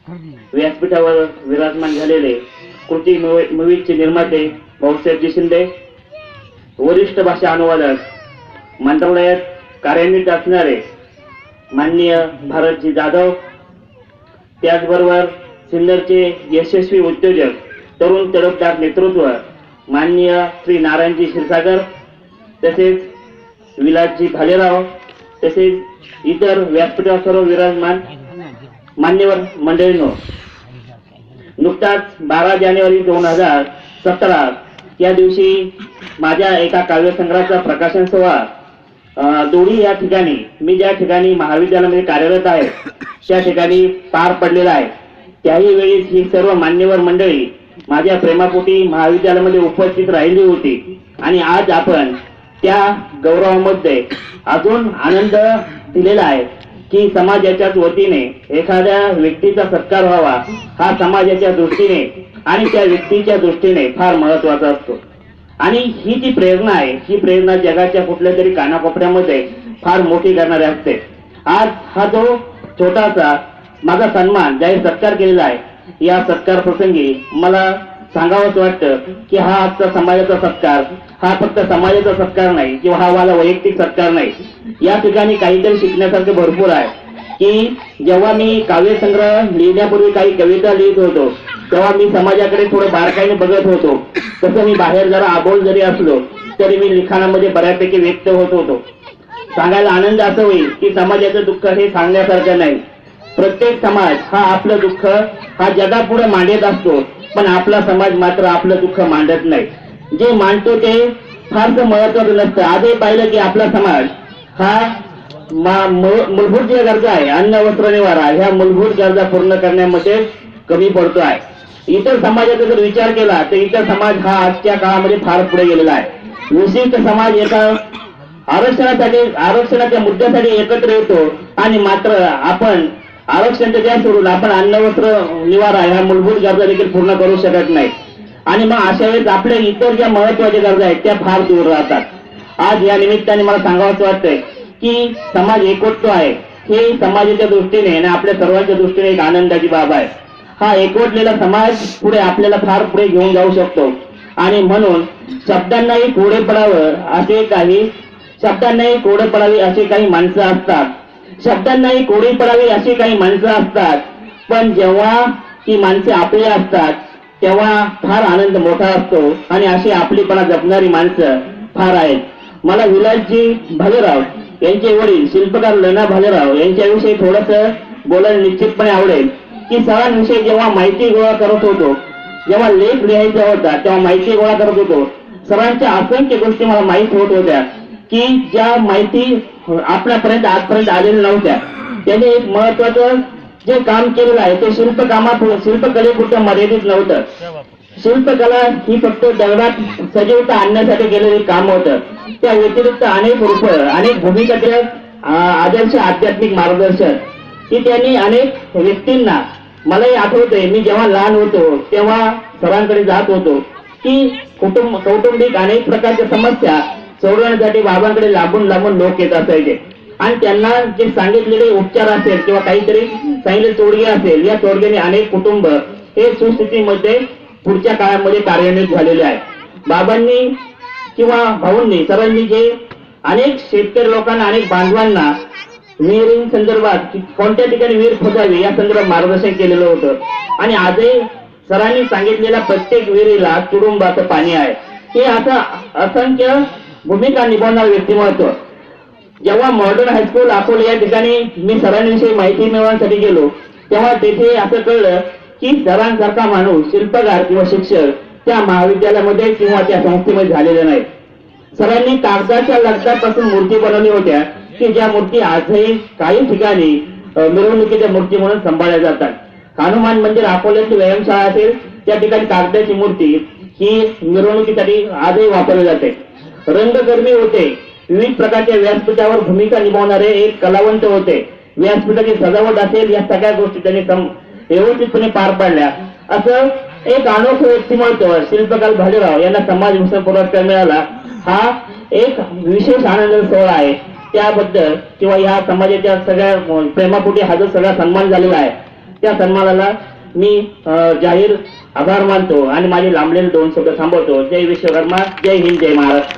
व्यासपीठावर विराजमान झालेले कृती मूवीजचे निर्माते भाऊसाहेबजी शिंदे, वरिष्ठ भाषा अनुवादक मंत्रालयात कार्यान्वित असणारे माननीय भारतजी जाधव, त्याचबरोबर सिन्नरचे यशस्वी उद्योजक तरुण तडफदार नेतृत्व माननीय श्री नारायणजी क्षीरसागर, तसेच विलासजी भालेराव, तसेच इतर व्यासपीठावर सर्व विराजमान मान्यवर मंडळींनो, नुकताच 12 जानेवारी 2017 या दिवशी माझ्या एका काव्यसंग्रहाचा प्रकाशन सोहळा दोडी या ठिकाणी, मी ज्या ठिकाणी महाविद्यालयामध्ये कार्यरत आहे त्या ठिकाणी पार पडलेला आहे. त्याही वेळी ही सर्व मान्यवर मंडळी माझ्या प्रेमापोटी महाविद्यालयामध्ये उपस्थित राहिली होती आणि आज आपण त्या गौरवामध्ये अजून आनंद दिलेला आहे की समाजाच्याच वतीने एखाद्या व्यक्तीचा सत्कार व्हावा हा समाजाच्या दृष्टीने आणि त्या व्यक्तीच्या दृष्टीने फार महत्वाचा असतो. आणि ही जी प्रेरणा आहे, ही प्रेरणा जगाच्या कुठल्या तरी कानाकोपऱ्यामध्ये फार मोठी करणारी असते. आज हा जो छोटासा माझा सन्मान जाहीर सत्कार केलेला आहे, या सत्कार प्रसंगी मला सांगावंच वाटतं की हा आजचा समाजाचा सत्कार हा फक्त समाजाचा सत्कार नाही किंवा हा माझा वैयक्तिक सत्कार नाही. या ठिकाणी काहीतरी शिकण्यासारखे भरपूर आहे की जेव्हा मी काव्यसंग्रह लिहिण्यापूर्वी काही कविता लिहित होतो तेव्हा मी समाजाकडे थोडं बारकाईने बघत होतो. तसं मी बाहेर जरा आबोल जरी असलो तरी मी लिखाणामध्ये बऱ्यापैकी व्यक्त होत होतो. सांगायला आनंद असं होईल की समाजाचं दुःख हे सांगण्यासारखं नाही. प्रत्येक समाज हा आपलं दुःख हा जगापुढे मांडत असतो, पण आपला समाज मात्र आपलं दुःख मांडत नाही. जे मांडतो ते फारसं महत्वाचं नसतं. आजही पाहिलं की आपला समाज हा मूलभूत ज्या गरजा आहे, अन्न वस्त्र निवारा, ह्या मूलभूत गरजा पूर्ण करण्यामध्ये कमी पडतो आहे. इतर समाजाचा जर विचार केला तर इतर समाज हा आजच्या काळामध्ये फार पुढे गेलेला आहे. विशिष्ट समाज एका आरक्षणाच्या मुद्द्यासाठी एकत्र येतो आणि मात्र आपण आरक्षणाच्या त्या सोडून आपण अन्न वस्त्र निवारा ह्या मूलभूत गरजा देखील पूर्ण करू शकत नाही. आणि मग अशा वेळेस आपल्या इतर ज्या महत्वाच्या गरजा आहेत त्या फार दूर राहतात. आज या निमित्ताने मला सांगावंच वाटतंय की समाज एकवटतो आहे, हे समाजाच्या दृष्टीने आणि आपल्या सर्वांच्या दृष्टीने एक आनंदाची बाब आहे. हा एकवटलेला समाज पुढे आपल्याला फार पुढे घेऊन जाऊ शकतो. आणि म्हणून शब्दांनाही कोडे पडावे असे काही माणसं असतात, शब्दांनाही कोडी पडावी अशी काही माणसं असतात, पण जेव्हा ती माणसे आपली असतात तेव्हा फार आनंद मोठा असतो आणि अशी आपलीपणा जपणारी माणसं फार आहेत. मला विलासजी भालेराव यांचे वडील शिल्पकार लना भालेराव यांच्याविषयी थोडंसं बोलायला निश्चितपणे आवडेल की सरांविषयी जेव्हा माहिती गोळा करत होतो, जेव्हा लेख लिहायचा होता तेव्हा माहिती गोळा करत होतो, सरांच्या असंख्य गोष्टी मला माहीत होत होत्या की ज्या माहिती आपल्यापर्यंत आजपर्यंत आलेल्या नव्हत्या. त्याने एक महत्वाचं जे काम केलेलं आहे ते शिल्पकलेपुरतं मर्यादित नव्हतं. शिल्पकला ही फक्त दगडात सजीवता आणण्यासाठी केलेले काम होतं. त्या व्यतिरिक्त अनेक रूप, अनेक भूमिका, आदर्श आध्यात्मिक मार्गदर्शन की त्यांनी अनेक व्यक्तींना, मलाही आठवतंय मी जेव्हा लहान होतो तेव्हा सरांकडे जात होतो की कौटुंबिक अनेक प्रकारच्या समस्या सोडवण्यासाठी बाबांकडे लांबून लोक येत असायचे आणि त्यांना जे सांगितलेले उपचार असेल किंवा काहीतरी सांगितले तोडगे असेल, या तोडग्याने अनेक कुटुंब हे सुस्थितीमध्ये पुढच्या काळामध्ये कार्यान्वित झालेले आहे. बाबांनी किंवा भाऊंनी, सरांनी जे अनेक शेतकरी लोकांना, अनेक बांधवांना विहिरीं संदर्भात कोणत्या ठिकाणी विहीर खोदावी या संदर्भात मार्गदर्शन केलेलं होतं. आणि आजही सरांनी सांगितलेल्या प्रत्येक विहिरीला तुडुंबाचं पाणी आहे. हे असं असंख्य भूमिका निभावणारं व्यक्तिमत्व. जेव्हा मॉडर्न हायस्कूल अकोले या ठिकाणी मी सरांविषयी माहिती मिळवण्यासाठी गेलो तेव्हा तेथे असं कळलं की सरांसारखा माणूस, शिल्पकार किंवा शिक्षक त्या महाविद्यालयामध्ये किंवा त्या संस्थेमध्ये झालेला नाही. सरांनी कागदाच्या लगदापासून मूर्ती बनवल्या होत्या की ज्या मूर्ती आजही काही ठिकाणी मिरवणुकीच्या मूर्ती म्हणून सांभाळल्या जातात. हनुमान मंदिर अकोल्याची व्यायामशाळा असेल त्या ठिकाणी कागदाची मूर्ती ही मिरवणुकीसाठी आजही वापरली जाते. रंगकर्मी होते, विविध प्रकारच्या व्यासपीठावर भूमिका निभावणारे एक कलावंत होते. व्यासपीठाची सजावट असेल या सगळ्या गोष्टी त्यांनी व्यवस्थितपणे पार पाडल्या. असं एक अनोखं व्यक्तिमत्व शिल्पकार भालेराव यांना समाजभूषण पुरस्कार मिळाला. हा एक विशेष आनंद सोहळा आहे. त्याबद्दल किंवा या समाजाच्या सगळ्या प्रेमापोटी हा जो सगळा सन्मान झालेला आहे त्या सन्मानाला मी जाहीर आभार मानतो आणि माझे लांबलेले 2 शब्द थांबवतो. जय विश्वकर्मा, जय हिंद, जय महाराष्ट्र.